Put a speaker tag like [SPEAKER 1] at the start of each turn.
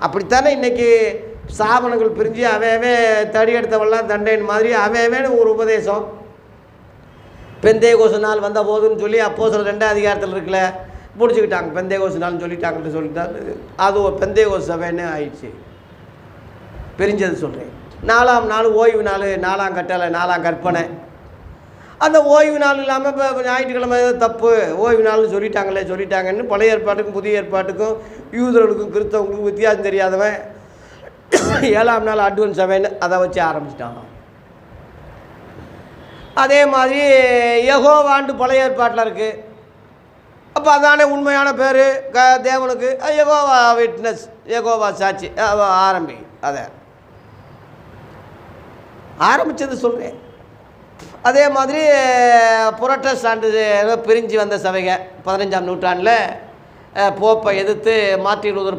[SPEAKER 1] அப்படித்தானே இன்றைக்கி ஸ்தாபனங்கள் பிரிஞ்சு அவையவே தடி எடுத்தவெல்லாம் தண்டைன்னு மாதிரி அவையவே ஒரு உபதேசம். பெந்தேகோசு நாள் வந்த போதுன்னு சொல்லி அப்போஸ்தலர் 2ஆம் அதிகாரத்தில் இருக்குல்ல, பிடிச்சிக்கிட்டாங்க. பெந்தேகோசு நாள்னு சொல்லிட்டாங்கன்னு சொல்லிட்டாரு. அது ஒரு பெந்தேகோசு சபைன்னு ஆயிடுச்சு, பிரிஞ்சது சொல்கிறேன். 4ஆம் நாள் ஓய்வு நாள், 4ஆம் கட்டளை, 4ஆம் கற்பனை. அந்த ஓய்வு நாள் இல்லாமல் இப்போ ஞாயிற்றுக்கிழமை தப்பு, ஓய்வு நாள்னு சொல்லிட்டாங்கன்னு பழைய ஏற்பாட்டுக்கும் புதிய ஏற்பாட்டுக்கும் யூதர்களுக்கும் கிறிஸ்தவங்களுக்கும் வித்தியாசம் தெரியாதவன் 7ஆம் நாள் அட்வென்ட் சபைன்னு அதை வச்சு ஆரம்பிச்சிட்டான். அதே மாதிரி யெகோவாண்டு பழைய ஏற்பாட்டில் இருக்குது. அப்போ அதானே உண்மையான பேர் தேவனுக்கு, யெகோவா விட்னஸ், யெகோவா சாட்சி அதை ஆரம்பித்தது சொல்கிறேன். அதே மாதிரி புரட்டஸ்டாண்டு பிரிஞ்சு வந்த சபைங்க 15ஆம் நூற்றாண்டில் போப்பை எதிர்த்து மார்ட்டின் லூதர்